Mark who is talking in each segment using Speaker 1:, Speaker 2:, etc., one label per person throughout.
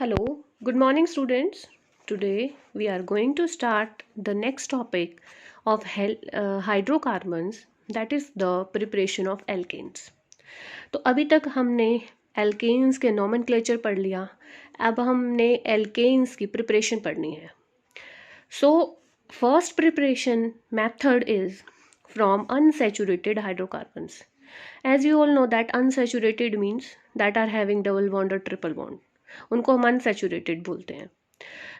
Speaker 1: Hello, good morning, students. Today we are going to start the next topic of hydrocarbons, that is the preparation of alkanes. तो अभी तक हमने alkanes के nomenclature पढ़ लिया. अब हमने एल्केन्स की प्रिपरेशन पढ़नी है. So first preparation method is from unsaturated hydrocarbons. As you all know that unsaturated means that are having double bond or triple bond. उनको हम अनसेचुरेटेड बोलते हैं.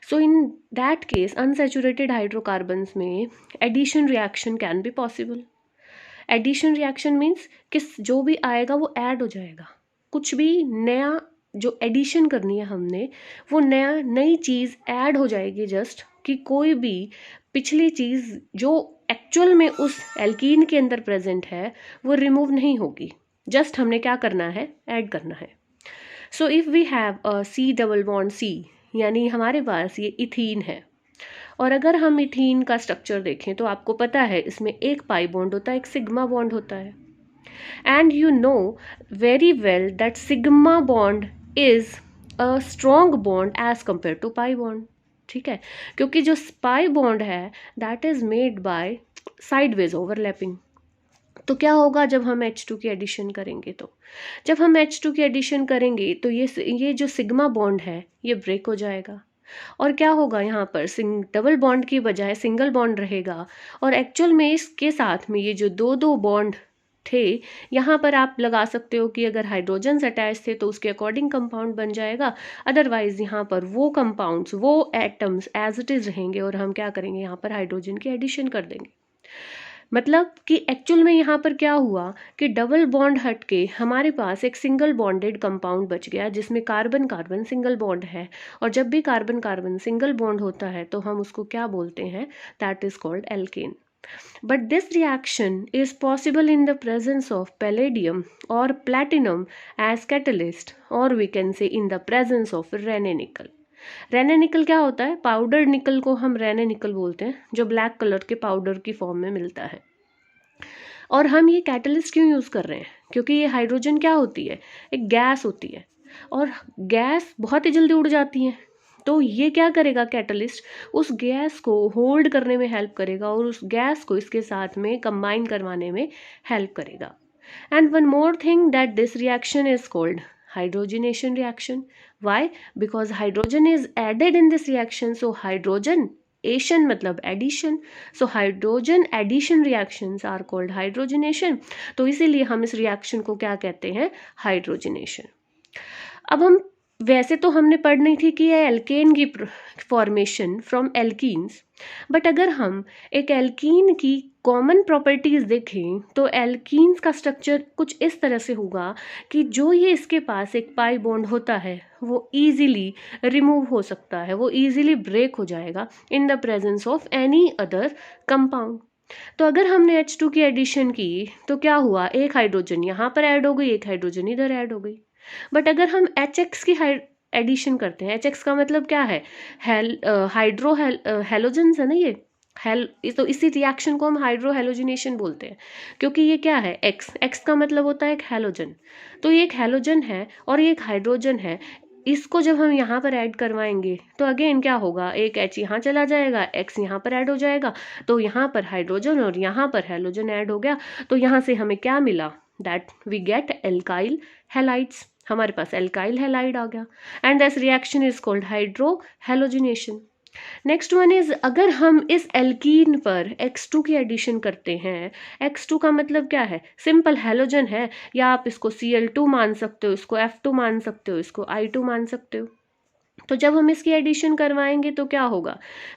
Speaker 1: So in that case unsaturated hydrocarbons में addition reaction can be possible. Addition reaction means कि जो भी आएगा वो ऐड हो जाएगा. कुछ भी नया जो एडिशन करनी है हमने वो नई चीज़ ऐड हो जाएगी. जस्ट कि कोई भी पिछली चीज़ जो एक्चुअल में उस एल्कीन के अंदर प्रेजेंट है वो रिमूव नहीं होगी. जस्ट हमने क्या करना है, ऐड करना है. So if we have a C double bond C, यानी हमारे पास ये इथीन है. और अगर हम इथीन का स्ट्रक्चर देखें तो आपको पता है इसमें एक पाई बॉन्ड होता है, एक सिग्मा बॉन्ड होता है. And you know very well that sigma bond is a strong bond as compare to pi bond. ठीक है, क्योंकि जो पाई बॉन्ड है that is made by sideways overlapping. तो क्या होगा जब हम H2 की एडिशन करेंगे? तो जब हम H2 की एडिशन करेंगे तो ये जो सिग्मा बॉन्ड है ये ब्रेक हो जाएगा. और क्या होगा, यहाँ पर डबल बॉन्ड की बजाय सिंगल बॉन्ड रहेगा. और एक्चुअल में इसके साथ में ये जो दो बॉन्ड थे, यहाँ पर आप लगा सकते हो कि अगर हाइड्रोजन्स अटैच थे तो उसके अकॉर्डिंग कंपाउंड बन जाएगा. अदरवाइज यहाँ पर वो कंपाउंड्स, वो एटम्स एज इट इज़ रहेंगे और हम क्या करेंगे, यहाँ पर हाइड्रोजन की एडिशन कर देंगे. मतलब कि एक्चुअल में यहाँ पर क्या हुआ कि डबल बॉन्ड हट के हमारे पास एक सिंगल बॉन्डेड कंपाउंड बच गया जिसमें कार्बन कार्बन सिंगल बॉन्ड है. और जब भी कार्बन कार्बन सिंगल बॉन्ड होता है तो हम उसको क्या बोलते हैं, that is called alkane. But this reaction is possible in the presence of palladium or platinum as catalyst, or we can say in the presence of Raney nickel. Raney nickel क्या होता है, पाउडर निकल को हम Renee निकल बोलते हैं, जो ब्लैक कलर के पाउडर की फॉर्म में मिलता है. और हम ये कैटलिस्ट क्यों यूज़ कर रहे हैं, क्योंकि ये हाइड्रोजन क्या होती है, एक गैस होती है. और गैस बहुत ही जल्दी उड़ जाती है. तो ये क्या करेगा, कैटलिस्ट उस गैस को होल्ड करने में हेल्प करेगा और उस गैस को इसके साथ में कंबाइन करवाने में हेल्प करेगा. And one more thing that this reaction is called hydrogenation reaction. Why? Because hydrogen is added in this reaction. So hydrogenation मतलब addition. So hydrogen addition reactions are called hydrogenation. तो इसीलिए हम इस reaction को क्या कहते हैं, हाइड्रोजनेशन. अब हम वैसे तो हमने पढ़नी थी कि ये एल्केन की फॉर्मेशन फ्रॉम एल्कीन्स. बट अगर हम एक एल्कीन की कॉमन प्रॉपर्टीज़ देखें तो एल्कीन्स का स्ट्रक्चर कुछ इस तरह से होगा कि जो ये इसके पास एक पाई बॉन्ड होता है वो ईजिली रिमूव हो सकता है, वो ईजिली ब्रेक हो जाएगा इन the presence of any other compound. तो अगर हमने H2 की एडिशन की तो क्या हुआ, एक हाइड्रोजन यहाँ पर ऐड हो गई, एक हाइड्रोजन इधर ऐड हो गई. बट अगर हम HX की एडिशन करते हैं, HX का मतलब क्या है, हाइड्रो हेलोजन्स है ना ये. तो इसी रिएक्शन को हम हाइड्रो हेलोजिनेशन बोलते हैं, क्योंकि ये क्या है, एक्स का मतलब होता है एक हेलोजन. तो ये एक हेलोजन है और ये एक हाइड्रोजन है. इसको जब हम यहाँ पर ऐड करवाएंगे तो अगेन क्या होगा, एक H यहाँ चला जाएगा, X यहाँ पर ऐड हो जाएगा. तो यहाँ पर हाइड्रोजन और यहाँ पर हेलोजन ऐड हो गया. तो यहाँ से हमें क्या मिला, that we get alkyl halides. हमारे पास एल्काइल हेलाइड आ गया. And this reaction is called hydrohalogenation. Next one is, अगर हम इस एल्कीन पर X2 की एडिशन करते हैं, X2 का मतलब क्या है, सिंपल हेलोजन है, या आप इसको Cl2 मान सकते हो, इसको F2 मान सकते हो, इसको I2 मान सकते हो. तो जब हम इसकी एडिशन करवाएंगे तो क्या होगा,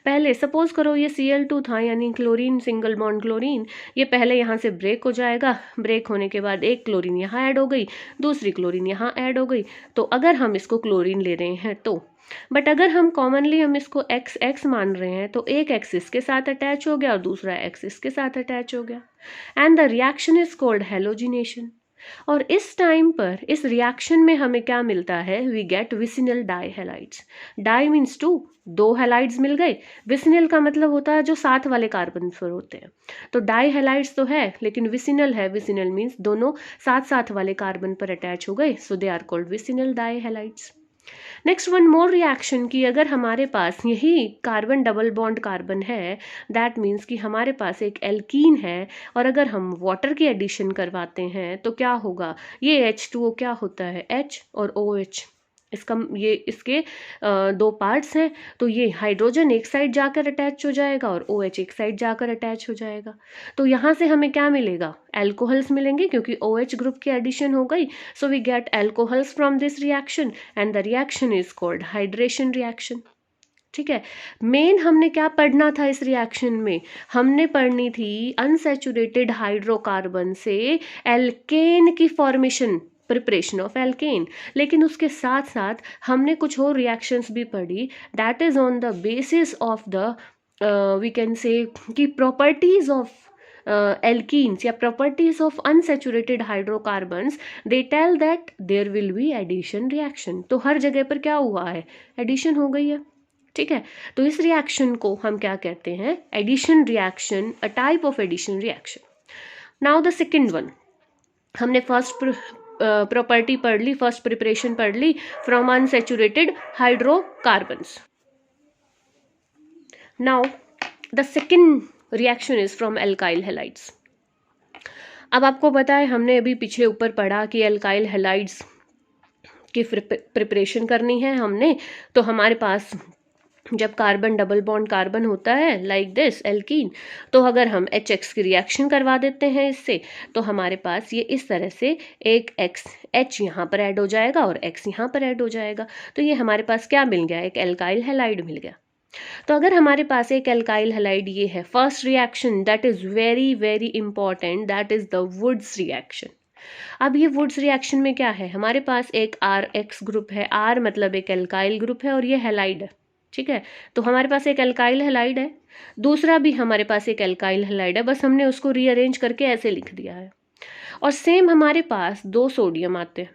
Speaker 1: पहले सपोज करो ये Cl2 था, यानी क्लोरीन सिंगल बॉन्ड क्लोरीन, ये पहले यहाँ से ब्रेक हो जाएगा. ब्रेक होने के बाद एक क्लोरीन यहाँ ऐड हो गई, दूसरी क्लोरीन यहाँ ऐड हो गई. तो अगर हम इसको क्लोरीन ले रहे हैं तो, बट अगर हम कॉमनली हम इसको XX मान रहे हैं तो एक X इसके साथ अटैच हो गया और दूसरा X इसके साथ अटैच हो गया. And the reaction is called halogenation. और इस टाइम पर इस रिएक्शन में हमें क्या मिलता है, we get vicinal di halides. Di means 2, 2 halides मिल गए. विसिनल का मतलब होता है जो साथ वाले कार्बन पर होते हैं. तो डाई हेलाइड्स तो है लेकिन विसिनल है. विसिनल मीन्स दोनों साथ साथ वाले कार्बन पर अटैच हो गए. So they are called vicinal di halides. Next one more reaction की अगर हमारे पास यही कार्बन डबल बॉन्ड कार्बन है, दैट मीन्स कि हमारे पास एक एल्कीन है और अगर हम वाटर की एडिशन करवाते हैं तो क्या होगा, ये H2O क्या होता है, H और OH, इसका ये इसके दो पार्ट्स हैं, तो ये हाइड्रोजन एक साइड जाकर अटैच हो जाएगा और OH एक साइड जाकर अटैच हो जाएगा। तो यहाँ से हमें क्या मिलेगा, एल्कोहल्स मिलेंगे क्योंकि OH ग्रुप की एडिशन हो गई। So we get alcohols from this reaction and the reaction is called hydration reaction. ठीक है, मेन हमने क्या पढ़ना था इस रिएक्शन में, हमने पढ़नी थी अनसैचुरेटेड हाइड्रोकार्बन से एल्केन की फॉर्मेशन, प्रिपरेशन ऑफ एल्केन। लेकिन उसके साथ साथ हमने कुछ और रिएक्शंस भी पढ़ी, that is on the basis of the we can say कि प्रॉपर्टीज ऑफ alkenes या properties of unsaturated hydrocarbons, they tell that there will be addition reaction। तो हर जगह पर क्या हुआ है, एडिशन हो गई है। ठीक है, तो इस रिएक्शन को हम क्या कहते हैं, addition reaction, a type of addition reaction. Now the second one, हमने फर्स्ट प्रॉपर्टी पढ़ ली, फर्स्ट प्रिपरेशन पढ़ ली from unsaturated hydrocarbons. Now the second reaction is from alkyl halides. अब आपको पता है हमने अभी पीछे ऊपर पढ़ा कि एल्काइल हैलाइड्स की प्रिपरेशन करनी है हमने, तो हमारे पास जब कार्बन डबल बॉन्ड कार्बन होता है लाइक दिस एल्कीन, तो अगर हम HX की रिएक्शन करवा देते हैं इससे, तो हमारे पास ये इस तरह से एक H यहाँ पर ऐड हो जाएगा और X यहाँ पर ऐड हो जाएगा। तो ये हमारे पास क्या मिल गया, एक एल्काइल हैलाइड मिल गया। तो अगर हमारे पास एक एल्काइल हैलाइड ये है, first reaction that is very very important, that is the Wurtz reaction. अब ये वुड्स रिएक्शन में क्या है, हमारे पास एक RX ग्रुप है, R मतलब एक एल्काइल ग्रुप है और ये हैलाइड है। ठीक है, तो हमारे पास एक एल्काइल हैलाइड है, दूसरा भी हमारे पास एक एल्काइल हैलाइड है, बस हमने उसको रीअरेंज करके ऐसे लिख दिया है। और सेम हमारे पास दो सोडियम आते हैं,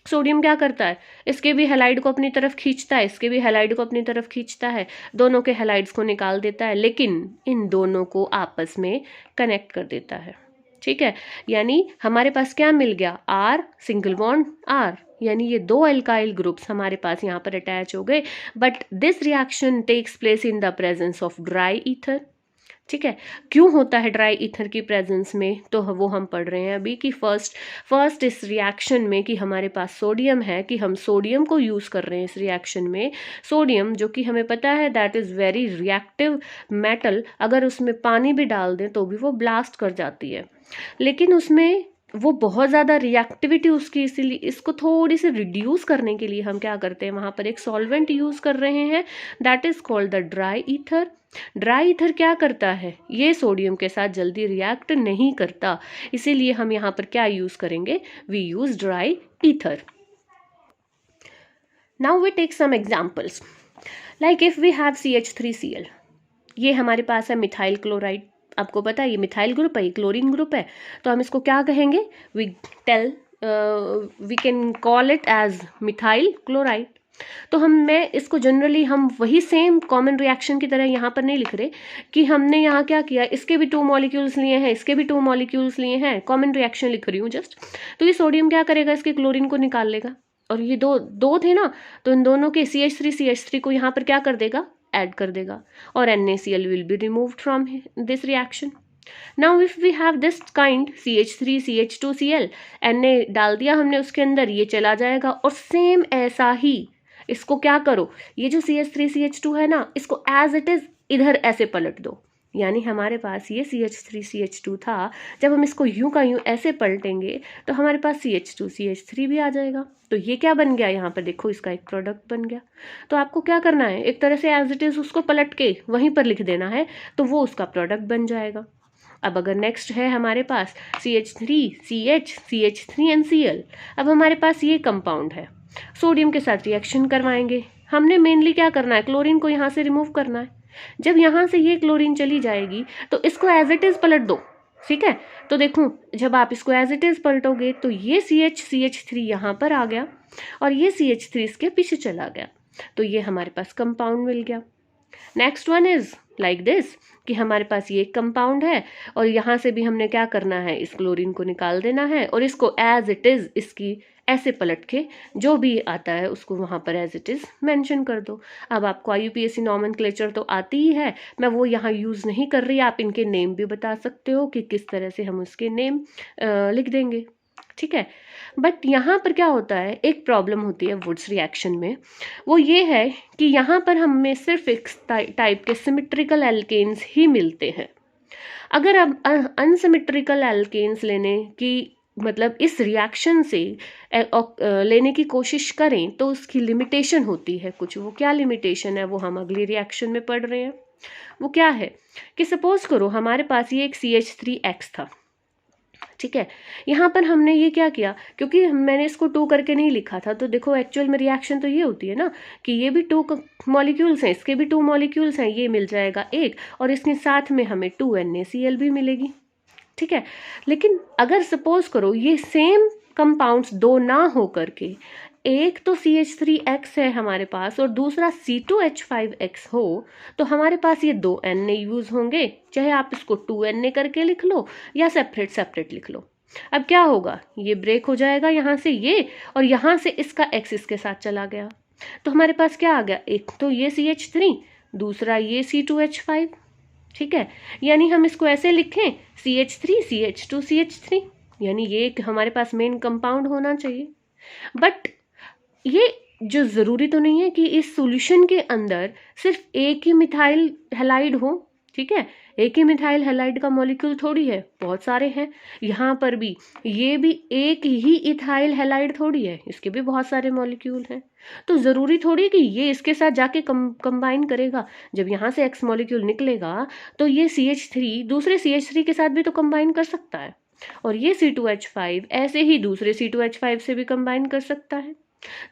Speaker 1: सोडियम क्या करता है, इसके भी हैलाइड को अपनी तरफ खींचता है, इसके भी हैलाइड को अपनी तरफ खींचता है, दोनों के हैलाइड्स को निकाल देता है, लेकिन इन दोनों को आपस में कनेक्ट कर देता है। ठीक है, यानी हमारे पास क्या मिल गया, R सिंगल बॉन्ड R, यानी ये दो एल्काइल ग्रुप्स हमारे पास यहाँ पर अटैच हो गए। But this reaction takes place in the presence of dry ether. ठीक है, क्यों होता है ड्राई ईथर की प्रेजेंस में, तो वो हम पढ़ रहे हैं अभी कि फर्स्ट इस रिएक्शन में कि हमारे पास सोडियम है, कि हम सोडियम को यूज़ कर रहे हैं इस रिएक्शन में। सोडियम जो कि हमें पता है that is very reactive metal, अगर उसमें पानी भी डाल दें तो भी वो ब्लास्ट कर जाती है, लेकिन उसमें वो बहुत ज़्यादा रिएक्टिविटी उसकी, इसीलिए इसको थोड़ी सी रिड्यूस करने के लिए हम क्या करते हैं, वहाँ पर एक सॉल्वेंट यूज़ कर रहे हैं, that is called the dry ether. Dry ether क्या करता है, ये सोडियम के साथ जल्दी रिएक्ट नहीं करता, इसीलिए हम यहाँ पर क्या यूज़ करेंगे, we use dry ether. Now we take some examples, like if we have CH3Cl, ये हमारे पास है मिथाइल क्लोराइड, आपको पता है ये मिथाइल ग्रुप है, ये क्लोरीन ग्रुप है, तो हम इसको क्या कहेंगे, we can call it as methyl chloride. तो मैं इसको जनरली हम वही सेम कॉमन रिएक्शन की तरह यहाँ पर नहीं लिख रहे कि हमने यहाँ क्या किया, इसके भी 2 मॉलिक्यूल्स लिए हैं, इसके भी 2 मॉलिक्यूल्स लिए हैं, कॉमन रिएक्शन लिख रही हूँ जस्ट। तो ये सोडियम क्या करेगा, इसके क्लोरीन को निकाल लेगा, और ये दो थे ना, तो इन दोनों के CH3 को यहाँ पर क्या कर देगा, ऐड कर देगा, और NaCl will be removed from this reaction. Now if we have this kind CH3 CH2Cl, Na डाल दिया हमने उसके अंदर, ये चला जाएगा, और सेम ऐसा ही इसको क्या करो, ये जो CH3 CH2 है ना, इसको एज इट इज इधर ऐसे पलट दो, यानी हमारे पास ये CH3 CH2 था, जब हम इसको यूं का यूं ऐसे पलटेंगे तो हमारे पास CH2 CH3 भी आ जाएगा। तो ये क्या बन गया, यहाँ पर देखो इसका एक प्रोडक्ट बन गया। तो आपको क्या करना है, एक तरह से एज इट इज उसको पलट के वहीं पर लिख देना है, तो वो उसका प्रोडक्ट बन जाएगा। अब अगर नेक्स्ट है हमारे पास CH3 CH CH3 and Cl, अब हमारे पास ये कंपाउंड है, सोडियम के साथ रिएक्शन करवाएंगे, हमने मेनली क्या करना है, क्लोरीन को यहाँ से रिमूव करना है। जब यहाँ से ये क्लोरीन चली जाएगी तो इसको एज इट इज पलट दो, ठीक है। तो देखो जब आप इसको एज इट इज पलटोगे तो ये CH3 यहाँ पर आ गया और ये CH3 इसके पीछे चला गया, तो ये हमारे पास कंपाउंड मिल गया। Next one is like this कि हमारे पास ये एक कंपाउंड है और यहाँ से भी हमने क्या करना है, इस क्लोरीन को निकाल देना है और इसको एज इट इज इसकी ऐसे पलट के जो भी आता है उसको वहाँ पर एज इट इज मेंशन कर दो। अब आपको IUPAC नॉमेनक्लेचर तो आती ही है, मैं वो यहाँ यूज़ नहीं कर रही, आप इनके नेम भी बता सकते हो कि किस तरह से हम उसके नेम लिख देंगे, ठीक है। बट यहाँ पर क्या होता है, एक प्रॉब्लम होती है वुड्स रिएक्शन में, वो ये है कि यहाँ पर हमें सिर्फ एक टाइप के सिमेट्रिकल एल्केन्स ही मिलते हैं। अगर अब अनसिमेट्रिकल एल्केन्स लेने की मतलब इस रिएक्शन से लेने की कोशिश करें तो उसकी लिमिटेशन होती है कुछ। वो क्या लिमिटेशन है वो हम अगली रिएक्शन में पढ़ रहे हैं। वो क्या है कि सपोज करो हमारे पास ये एक CH3X था, ठीक है। यहाँ पर हमने ये क्या किया, क्योंकि मैंने इसको 2 करके नहीं लिखा था, तो देखो एक्चुअल में रिएक्शन तो ये होती है ना कि ये भी 2 मॉलिक्यूल्स हैं, इसके भी 2 मॉलिक्यूल्स हैं, ये मिल जाएगा एक और इसके साथ में हमें 2NaCl भी मिलेगी, ठीक है। लेकिन अगर सपोज करो ये सेम कंपाउंड्स 2 ना हो करके एक तो CH3X है हमारे पास और दूसरा C2H5X हो, तो हमारे पास ये 2 Na यूज होंगे, चाहे आप इसको 2Na करके लिख लो या सेपरेट सेपरेट लिख लो। अब क्या होगा, ये ब्रेक हो जाएगा यहाँ से ये और यहाँ से इसका X इसके साथ चला गया, तो हमारे पास क्या आ गया, एक तो ये CH3, दूसरा ये C2H5, ठीक है। यानी हम इसको ऐसे लिखें CH3 CH2 CH3, यानी ये हमारे पास मेन कंपाउंड होना चाहिए। बट ये जो ज़रूरी तो नहीं है कि इस सॉल्यूशन के अंदर सिर्फ एक ही मिथाइल हैलाइड हो, ठीक है। एक ही मिथाइल हैलाइड का मॉलिक्यूल थोड़ी है, बहुत सारे हैं। यहाँ पर भी ये भी एक ही इथाइल हैलाइड थोड़ी है, इसके भी बहुत सारे मॉलिक्यूल हैं। तो ज़रूरी थोड़ी कि ये इसके साथ जाके कंबाइन करेगा। जब यहाँ से X मॉलिक्यूल निकलेगा तो ये CH3 दूसरे CH3 के साथ भी तो कंबाइन कर सकता है और ये C2H5 ऐसे ही दूसरे C2H5 से भी कंबाइन कर सकता है।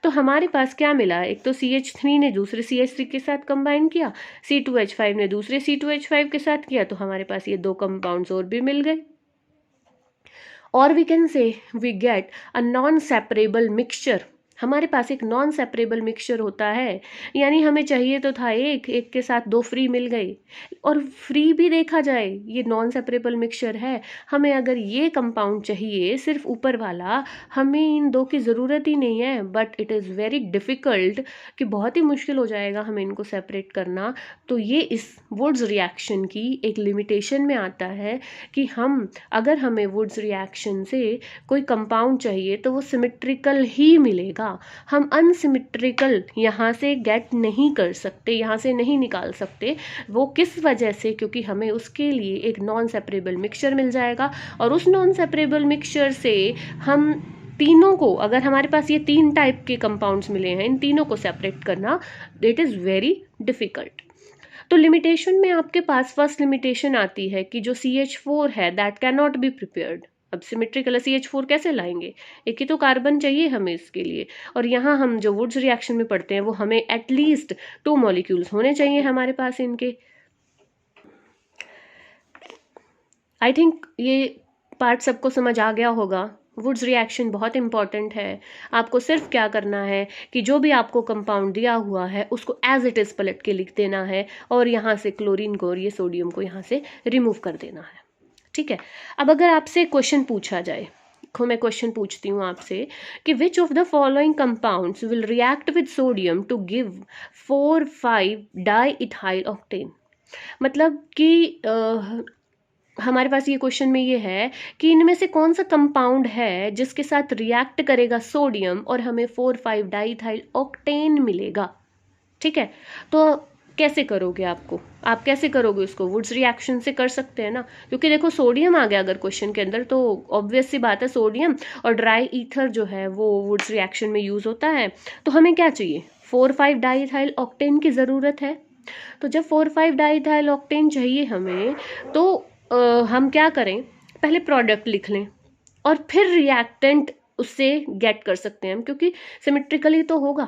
Speaker 1: तो हमारे पास क्या मिला, एक तो CH3 ने दूसरे CH3 के साथ कंबाइन किया, C2H5 ने दूसरे C2H5 के साथ किया, तो हमारे पास ये 2 कंपाउंड्स और भी मिल गए। और we can say we get a non separable mixture. हमारे पास एक नॉन सेपरेबल मिक्सचर होता है, यानी हमें चाहिए तो था एक के साथ 2 फ्री मिल गई, और फ्री भी देखा जाए ये नॉन सेपरेबल मिक्सचर है। हमें अगर ये कंपाउंड चाहिए सिर्फ ऊपर वाला, हमें इन 2 की ज़रूरत ही नहीं है, but it is very difficult कि बहुत ही मुश्किल हो जाएगा हमें इनको सेपरेट करना। तो ये इस वुड्स रिएक्शन की एक लिमिटेशन में आता है कि हम अगर हमें वुड्स रिएक्शन से कोई कंपाउंड चाहिए तो वो सिमेट्रिकल ही मिलेगा, हम अनसिमेट्रिकल यहाँ से गेट नहीं कर सकते, यहाँ से नहीं निकाल सकते। वो किस वजह से, क्योंकि हमें उसके लिए एक नॉन सेपरेबल मिक्सचर मिल जाएगा और उस नॉन सेपरेबल मिक्सचर से हम तीनों को, अगर हमारे पास ये 3 टाइप के कंपाउंड्स मिले हैं, इन तीनों को सेपरेट करना इट इज़ वेरी डिफ़िकल्ट। तो लिमिटेशन में आपके पास फर्स्ट लिमिटेशन आती है कि जो CH4 है that can not be prepared. अब सिमेट्रिकल CH4 कैसे लाएंगे, एक ही तो कार्बन चाहिए हमें इसके लिए, और यहाँ हम जो वुड्स रिएक्शन में पढ़ते हैं वो हमें एटलीस्ट 2 मॉलिक्यूल्स होने चाहिए हमारे पास इनके। आई थिंक ये पार्ट सबको समझ आ गया होगा। वुड्स रिएक्शन बहुत इंपॉर्टेंट है। आपको सिर्फ क्या करना है कि जो भी आपको कंपाउंड दिया हुआ है उसको एज इट इज़ पलट के लिख देना है और यहाँ से क्लोरीन को और ये सोडियम को यहाँ से रिमूव कर देना है, ठीक है। अब अगर आपसे क्वेश्चन पूछा जाए, मैं क्वेश्चन पूछती हूँ आपसे कि which of the following compounds will react with sodium to give 4,5 diethyl octane. मतलब कि हमारे पास ये क्वेश्चन में ये है कि इनमें से कौन सा कंपाउंड है जिसके साथ रिएक्ट करेगा सोडियम और हमें 4,5 डाईइथाइल ऑक्टेन मिलेगा, ठीक है। तो कैसे करोगे, आप कैसे करोगे उसको, वुड्स रिएक्शन से कर सकते हैं ना, क्योंकि देखो सोडियम आ गया अगर क्वेश्चन के अंदर तो ऑब्वियस सी बात है सोडियम और ड्राई ईथर जो है वो वुड्स रिएक्शन में यूज़ होता है। तो हमें क्या चाहिए, 4,5 डाईइथाइल ऑक्टेन की ज़रूरत है। तो जब 4,5 डाईइथाइल ऑक्टेन चाहिए हमें तो हम क्या करें, पहले प्रोडक्ट लिख लें और फिर रिएक्टेंट उससे गेट कर सकते हैं हम, क्योंकि सिमेट्रिकली तो होगा,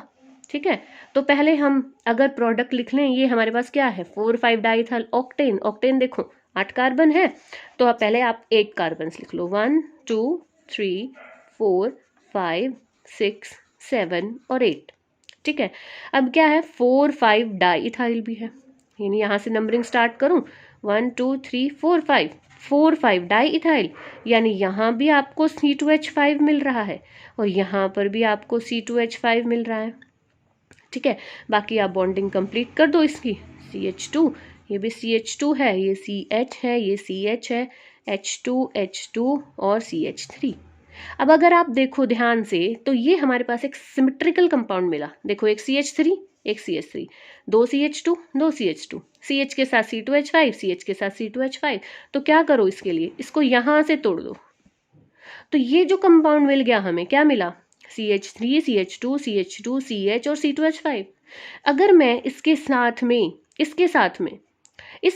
Speaker 1: ठीक है। तो पहले हम अगर प्रोडक्ट लिख लें, ये हमारे पास क्या है 4,5 डाईइथाइल ऑक्टेन। ऑक्टेन देखो 8 कार्बन है, तो आप पहले 8 कार्बन लिख लो, 1 2 3 4 5 6 7 और 8, ठीक है। अब क्या है 4,5 डाईइथाइल भी है, यानी यहाँ से नंबरिंग स्टार्ट करूँ 1 2 3 4 5 4 5 डाई इथाइल, यानी यहाँ भी आपको C2H5 मिल रहा है और यहाँ पर भी आपको C2H5 मिल रहा है। ठीक है, बाकी आप बॉन्डिंग कंप्लीट कर दो इसकी। CH2, ये भी CH2 है, ये CH है, ये CH है, H2 और CH3। अब अगर आप देखो ध्यान से तो ये हमारे पास एक सिमेट्रिकल कंपाउंड मिला। देखो एक CH3 एक CH3, दो CH2 दो CH2, CH के साथ C2H5, CH के साथ C2H5। तो क्या करो इसके लिए, इसको यहाँ से तोड़ दो। तो ये जो कंपाउंड मिल गया हमें क्या मिला, CH3 CH2 CH2 CH और C2H5। अगर मैं इसके साथ में इस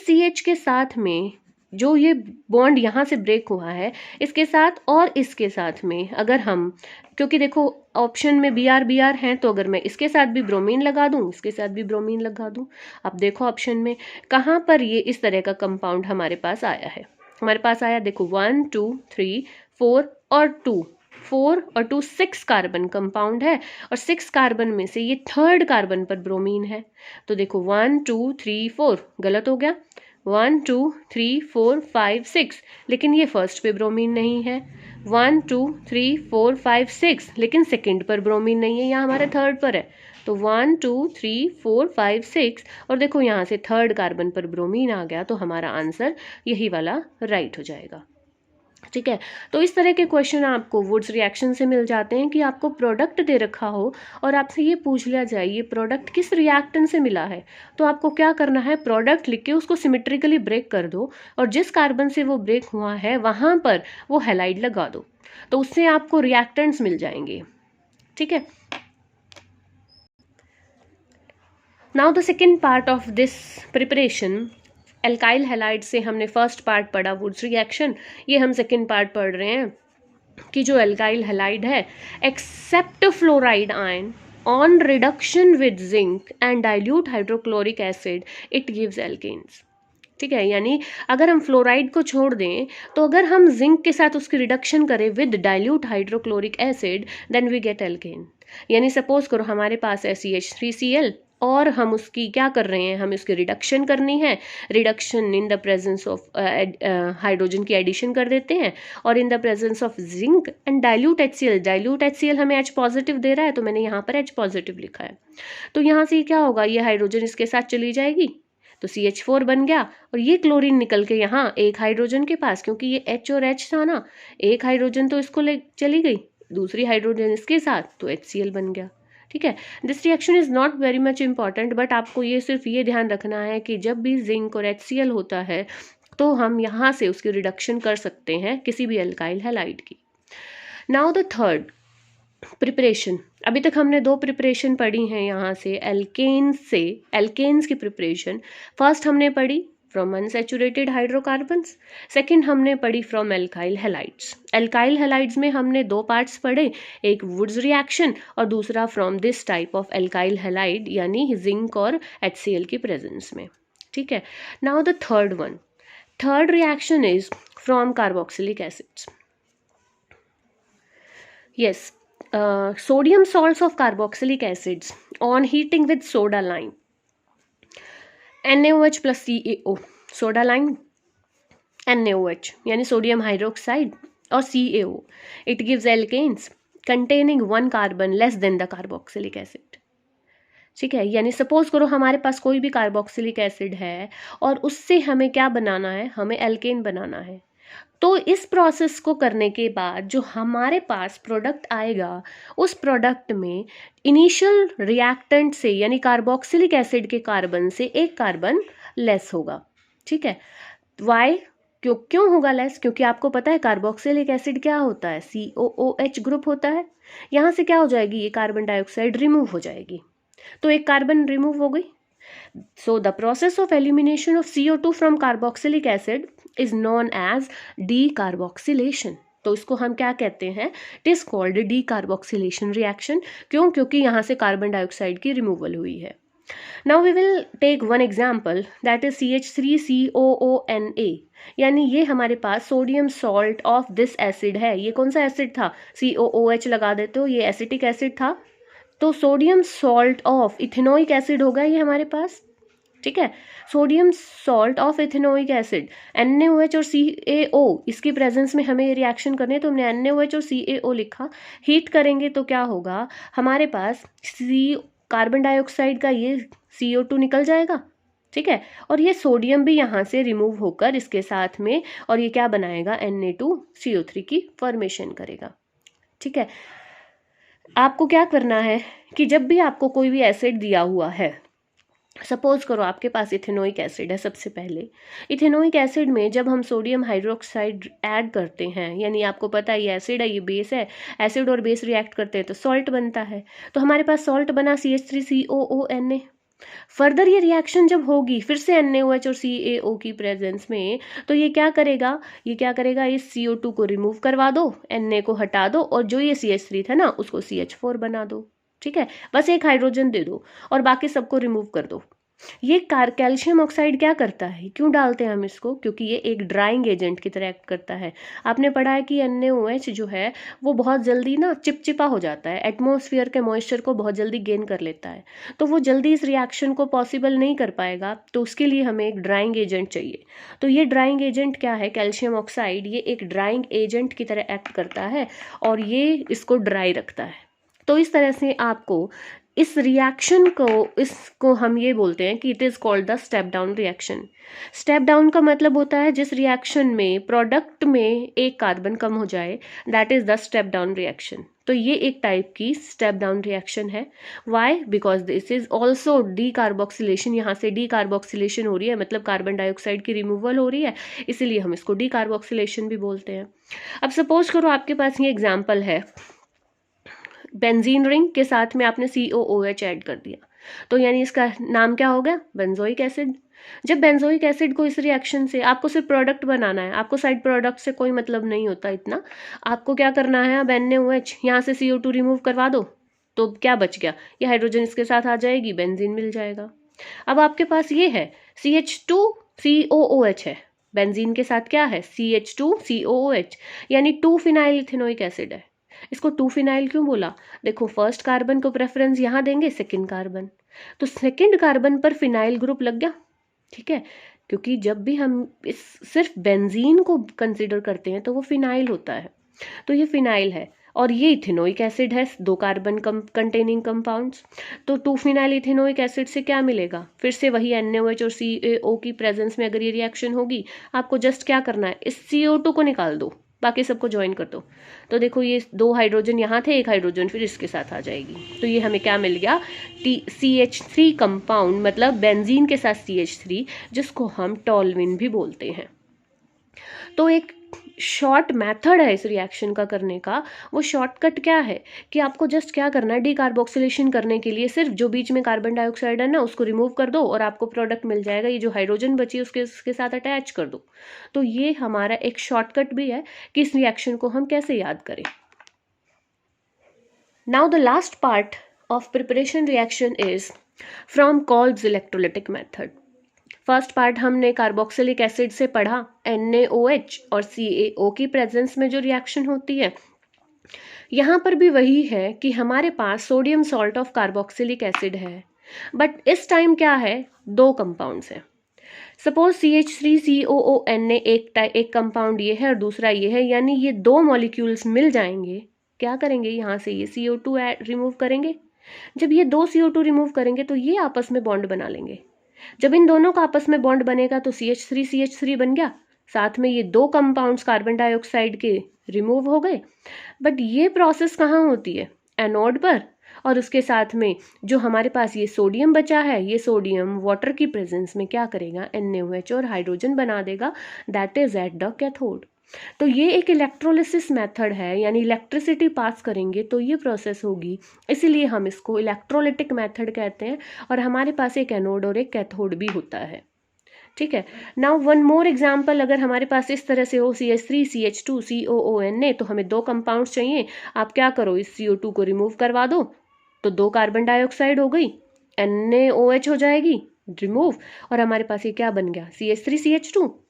Speaker 1: CH के साथ में जो ये बॉन्ड यहाँ से ब्रेक हुआ है इसके साथ और इसके साथ में अगर हम, क्योंकि देखो ऑप्शन में Br हैं, तो अगर मैं इसके साथ भी ब्रोमीन लगा दूं, इसके साथ भी ब्रोमीन लगा दूं, अब देखो ऑप्शन में कहाँ पर ये इस तरह का कंपाउंड हमारे पास आया है। हमारे पास आया देखो 1 2 3 4 और 2, 4 और 2 6 कार्बन कंपाउंड है और 6 कार्बन में से ये थर्ड कार्बन पर ब्रोमीन है। तो देखो 1 2 3 4 गलत हो गया, 1 2 3 4 5 6, लेकिन ये फर्स्ट पे ब्रोमीन नहीं है। 1 2 3 4 5 6, लेकिन सेकंड पर ब्रोमीन नहीं है, यहाँ हमारे थर्ड पर है। तो 1 2 3 4 5 6 और देखो यहाँ से थर्ड कार्बन पर ब्रोमीन आ गया, तो हमारा आंसर यही वाला राइट हो जाएगा। ठीक है, तो इस तरह के क्वेश्चन आपको वुड्स रिएक्शन से मिल जाते हैं कि आपको प्रोडक्ट दे रखा हो और आपसे ये पूछ लिया जाए ये प्रोडक्ट किस रिएक्टेंट से मिला है, तो आपको क्या करना है, प्रोडक्ट लिख के उसको सिमेट्रिकली ब्रेक कर दो और जिस कार्बन से वो ब्रेक हुआ है वहाँ पर वो हैलाइड लगा दो, तो उससे आपको रिएक्टेंट्स मिल जाएंगे। ठीक है, now the second part of this preparation, alkyl halide से हमने फर्स्ट पार्ट पढ़ा वुड्स रिएक्शन, ये हम सेकेंड पार्ट पढ़ रहे हैं कि जो एल्काइल हैलाइड है except fluoride ion on reduction with zinc and dilute hydrochloric acid it gives alkanes. ठीक है, यानी अगर हम फ्लोराइड को छोड़ दें तो अगर हम जिंक के साथ उसकी रिडक्शन करें with dilute hydrochloric acid then we get alkane. यानी सपोज करो हमारे पास है CH3Cl और हम उसकी क्या कर रहे हैं, हमें उसकी रिडक्शन करनी है, reduction in the presence of hydrogen की एडिशन कर देते हैं और इन the presence of zinc and dilute HCl, dilute HCl हमें H पॉजिटिव दे रहा है तो मैंने यहाँ पर H पॉजिटिव लिखा है। तो यहाँ से क्या होगा, ये हाइड्रोजन इसके साथ चली जाएगी तो CH4 बन गया और ये क्लोरीन निकल के यहाँ एक हाइड्रोजन के पास, क्योंकि ये H और H था ना, एक हाइड्रोजन तो इसको ले चली गई, दूसरी हाइड्रोजन इसके साथ, तो HCl बन गया। ठीक है, this reaction is not very much important, but आपको ये सिर्फ ये ध्यान रखना है कि जब भी जिंक और HCl होता है तो हम यहाँ से उसकी रिडक्शन कर सकते हैं किसी भी एल्काइल हैलाइड की। नाउ द थर्ड प्रिपरेशन, अभी तक हमने दो प्रिपरेशन पढ़ी हैं यहाँ से एल्केन्स की प्रिपरेशन। फर्स्ट हमने पढ़ी फ्रॉम अनसैचुरेटेड हाइड्रोकार्बन्स, सेकंड हमने पढ़ी from alkyl halides. Alkyl halides में हमने दो पार्ट्स पढ़े, एक वुड्स रिएक्शन और दूसरा from this type of alkyl halide यानी जिंक और HCl की प्रेजेंस में। ठीक है, now the third reaction is from carboxylic acids. Yes, sodium salts of carboxylic acids on heating with soda lime, NaOH plus CaO, soda lime NaOH यानी sodium hydroxide और CaO, it gives alkanes containing one carbon less than the carboxylic acid। ठीक है, यानी suppose करो हमारे पास कोई भी carboxylic acid है और उससे हमें क्या बनाना है, हमें एल्केन बनाना है। तो इस प्रोसेस को करने के बाद जो हमारे पास प्रोडक्ट आएगा उस प्रोडक्ट में इनिशियल रिएक्टेंट से यानी कार्बोक्सिलिक एसिड के कार्बन से एक कार्बन लेस होगा। ठीक है, वाई, क्यों होगा लेस, क्योंकि आपको पता है कार्बोक्सिलिक एसिड क्या होता है, COOH ग्रुप होता है। यहाँ से क्या हो जाएगी, ये कार्बन डाइऑक्साइड रिमूव हो जाएगी, तो एक कार्बन रिमूव हो गई। So the process of elimination of CO2 from carboxylic acid is known as decarboxylation। तो इसको हम क्या कहते हैं, it is called decarboxylation reaction। क्यों, क्योंकि यहाँ से कार्बन डाइऑक्साइड की रिमूवल हुई है। Now we will take one example that is CH3COONA, यानी ये हमारे पास sodium salt of this acid है। ये कौन सा एसिड था, COOH लगा देते हो, ये एसिटिक एसिड था, तो sodium salt of ethanoic acid होगा ये हमारे पास। ठीक है। Sodium salt of ethanoic acid, NaOH और CaO, इसकी प्रेजेंस में हमें ये रिएक्शन करनी है तो हमने NaOH और CaO लिखा। हीट करेंगे तो क्या होगा, हमारे पास कार्बन डाइऑक्साइड का ये CO2 निकल जाएगा, ठीक है, और ये सोडियम भी यहाँ से रिमूव होकर इसके साथ में, और ये क्या बनाएगा, Na2CO3 की फॉर्मेशन करेगा, ठीक है। आपको क्या करना है कि जब भी आपको कोई भी एसिड दिया हुआ है, सपोज करो आपके पास इथेनोइक एसिड है, सबसे पहले इथेनोइक एसिड में जब हम सोडियम हाइड्रोक्साइड ऐड करते हैं, यानी आपको पता है ये एसिड है ये बेस है, एसिड और बेस रिएक्ट करते हैं तो सॉल्ट बनता है, तो हमारे पास सॉल्ट बना CH3COONA। फर्दर ये रिएक्शन जब होगी फिर से NaOH और CaO की प्रेजेंस में, तो ये क्या करेगा, इस CO2 को रिमूव करवा दो, Na को हटा दो, और जो ये CH3 था ना उसको CH4 बना दो, ठीक है, बस एक हाइड्रोजन दे दो और बाकी सबको रिमूव कर दो। ये कैल्शियम ऑक्साइड क्या करता है, क्यों डालते हैं हम इसको, क्योंकि ये एक ड्राइंग एजेंट की तरह एक्ट करता है। आपने पढ़ा है कि NaOH जो है वो बहुत जल्दी ना चिपचिपा हो जाता है, एटमॉस्फेयर के मॉइस्चर को बहुत जल्दी गेन कर लेता है, तो वो जल्दी इस रिएक्शन को पॉसिबल नहीं कर पाएगा, तो उसके लिए हमें एक ड्राइंग एजेंट चाहिए। तो ये ड्राइंग एजेंट क्या है, कैल्शियम ऑक्साइड, ये एक ड्राइंग एजेंट की तरह एक्ट करता है और ये इसको ड्राई रखता है। तो इस तरह से आपको इस रिएक्शन को, इसको हम ये बोलते हैं कि it is called the step down reaction. Step down का मतलब होता है जिस रिएक्शन में प्रोडक्ट में एक कार्बन कम हो जाए, that is the step down reaction. तो ये एक टाइप की स्टेप डाउन रिएक्शन है। Why, because this is also decarboxylation, यहाँ से डी कार्बोक्सिलेशन हो रही है, मतलब कार्बन डाइऑक्साइड की रिमूवल हो रही है, इसीलिए हम इसको डी कार्बोक्सिलेशन भी बोलते हैं। अब सपोज करो आपके पास ये एग्जाम्पल है, बेंजीन रिंग के साथ में आपने COOH ऐड कर दिया, तो यानी इसका नाम क्या हो गया, बेंजोइक एसिड। जब बेंजोइक एसिड को इस रिएक्शन से, आपको सिर्फ प्रोडक्ट बनाना है, आपको साइड प्रोडक्ट से कोई मतलब नहीं होता इतना, आपको क्या करना है, अब NaOH यहाँ से CO2 रिमूव करवा दो, तो क्या बच गया, ये हाइड्रोजन इसके साथ आ जाएगी, बेंजीन मिल जाएगा। अब आपके पास ये है CH2COOH है, बेंजीन के साथ क्या है, CH2COOH, यानी 2 फिनाइल इथेनोइक एसिड है। इसको 2 फिनाइल क्यों बोला, देखो फर्स्ट कार्बन को प्रेफरेंस यहाँ देंगे, सेकंड कार्बन, तो सेकंड कार्बन पर फिनाइल ग्रुप लग गया, ठीक है, क्योंकि जब भी हम इस सिर्फ बेंजीन को कंसिडर करते हैं तो वो फिनाइल होता है, तो ये फिनाइल है और ये इथेनोइक एसिड है, 2 कार्बन कंटेनिंग कंपाउंड्स। तो 2 फिनाइल इथेनोइक एसिड से क्या मिलेगा, फिर से वही NaOH और CaO की प्रेजेंस में अगर ये रिएक्शन होगी, आपको जस्ट क्या करना है, इस CO2 को निकाल दो, बाकी सबको ज्वाइन कर दो, तो देखो ये 2 हाइड्रोजन यहाँ थे, एक हाइड्रोजन फिर इसके साथ आ जाएगी, तो ये हमें क्या मिल गया, CH3 कंपाउंड, मतलब बेंजीन के साथ CH3, जिसको हम टॉल्विन भी बोलते हैं। तो एक शॉर्ट मेथड है इस रिएक्शन का करने का, वो शॉर्टकट क्या है कि आपको जस्ट क्या करना है, डीकार्बोक्सिलेशन करने के लिए सिर्फ जो बीच में कार्बन डाइऑक्साइड है ना उसको रिमूव कर दो और आपको प्रोडक्ट मिल जाएगा, ये जो हाइड्रोजन बची उसके साथ अटैच कर दो। तो ये हमारा एक शॉर्टकट भी है कि इस रिएक्शन को हम कैसे याद करें। Now the last part of preparation reaction is from Kolbe's electrolytic method. First part हमने कार्बोक्सिलिक एसिड से पढ़ा, NaOH और CaO की प्रेजेंस में जो रिएक्शन होती है। यहाँ पर भी वही है कि हमारे पास sodium salt of carboxylic acid है, बट इस टाइम क्या है, 2 कंपाउंड्स हैं। सपोज CH3COONA एक कंपाउंड ये है और दूसरा ये है, यानी ये 2 मॉलिक्यूल्स मिल जाएंगे, क्या करेंगे, यहाँ से ये CO2 रिमूव करेंगे। जब ये 2 CO2 रिमूव करेंगे तो ये आपस में बॉन्ड बना लेंगे। जब इन दोनों का आपस में बॉन्ड बनेगा तो CH3 बन गया, साथ में ये 2 कंपाउंड्स कार्बन डाइऑक्साइड के रिमूव हो गए। बट ये प्रोसेस कहाँ होती है, एनोड पर, और उसके साथ में जो हमारे पास ये सोडियम बचा है, ये सोडियम वाटर की प्रेजेंस में क्या करेगा, NaOH और हाइड्रोजन बना देगा, that is at the cathode. तो ये एक इलेक्ट्रोलिसिस मेथड है, यानी इलेक्ट्रिसिटी पास करेंगे तो ये प्रोसेस होगी, इसीलिए हम इसको इलेक्ट्रोलिटिक मेथड कहते हैं, और हमारे पास एक एनोड और एक कैथोड भी होता है, ठीक है। नाउ वन मोर एग्जाम्पल, अगर हमारे पास इस तरह से हो CH3 CH2 COONA, तो हमें 2 कंपाउंड्स चाहिए, आप क्या करो, इस CO2 को रिमूव करवा दो, तो 2 कार्बन डाइऑक्साइड हो गई, NaOH हो जाएगी रिमूव, और हमारे पास ये क्या बन गया, CH3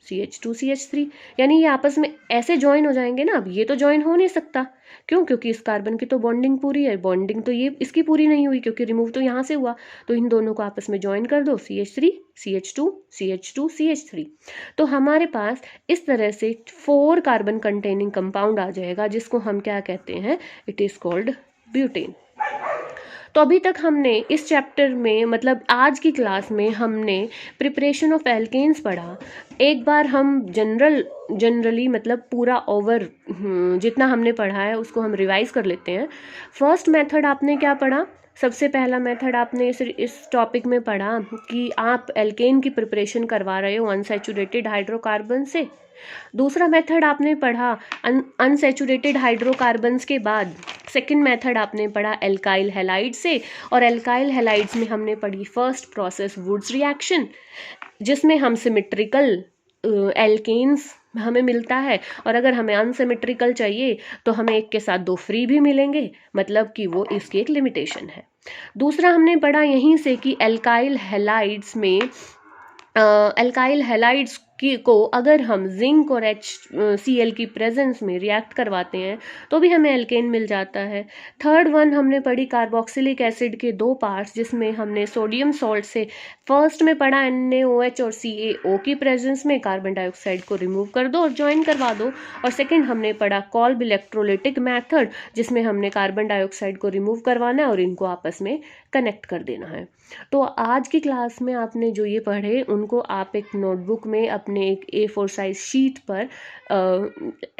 Speaker 1: CH2 CH3, यानी ये आपस में ऐसे ज्वाइन हो जाएंगे ना। अब ये तो ज्वाइन हो नहीं सकता, क्यों? क्योंकि इस कार्बन की तो बॉन्डिंग पूरी है, बॉन्डिंग तो ये इसकी पूरी नहीं हुई क्योंकि रिमूव तो यहाँ से हुआ, तो इन दोनों को आपस में ज्वाइन कर दो, CH3 CH2 CH2 CH3। तो हमारे पास इस तरह से 4 कार्बन कंटेनिंग कंपाउंड आ जाएगा, जिसको हम क्या कहते हैं? It is called butane. तो अभी तक हमने इस चैप्टर में, मतलब आज की क्लास में, हमने प्रिपरेशन ऑफ एल्केन्स पढ़ा। एक बार हम जनरली मतलब पूरा ओवर जितना हमने पढ़ा है उसको हम रिवाइज कर लेते हैं। फर्स्ट मेथड आपने क्या पढ़ा? सबसे पहला मेथड आपने इस टॉपिक में पढ़ा कि आप एल्केन की प्रिपरेशन करवा रहे हो अनसैचुरेटेड हाइड्रोकार्बन से। दूसरा मेथड आपने पढ़ा अनसैचुरेटेड हाइड्रोकार्बन्स के बाद सेकंड मेथड आपने पढ़ा एल्काइल हैलाइड से, और एल्काइल हैलाइड्स में हमने पढ़ी फर्स्ट प्रोसेस वुड्स रिएक्शन, जिसमें हम सिमेट्रिकल एल्केन्स हमें मिलता है, और अगर हमें अनसिमेट्रिकल चाहिए तो हमें एक के साथ 2 फ्री भी मिलेंगे, मतलब कि वो इसकी एक लिमिटेशन है। दूसरा हमने पढ़ा यहीं से कि एल्काइल हैलाइड्स में एल्काइल हैलाइड्स को अगर हम जिंक और HCl की प्रेजेंस में रिएक्ट करवाते हैं तो भी हमें एल्केन मिल जाता है। थर्ड वन हमने पढ़ी कार्बोक्सिलिक एसिड के 2 पार्ट्स, जिसमें हमने सोडियम सॉल्ट से फर्स्ट में पढ़ा NaOH और CaO की प्रेजेंस में कार्बन डाइऑक्साइड को रिमूव कर दो और ज्वाइन करवा दो, और सेकेंड हमने पढ़ा कॉल्ब इलेक्ट्रोलिटिक मैथड, जिसमें हमने कार्बन डाइऑक्साइड को रिमूव करवाना है और इनको आपस में कनेक्ट कर देना है। तो आज की क्लास में आपने जो ये पढ़े उनको आप एक नोटबुक में अपने एक A4 साइज शीट पर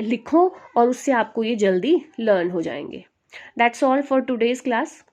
Speaker 1: लिखो, और उससे आपको ये जल्दी लर्न हो जाएंगे। That's all for today's class.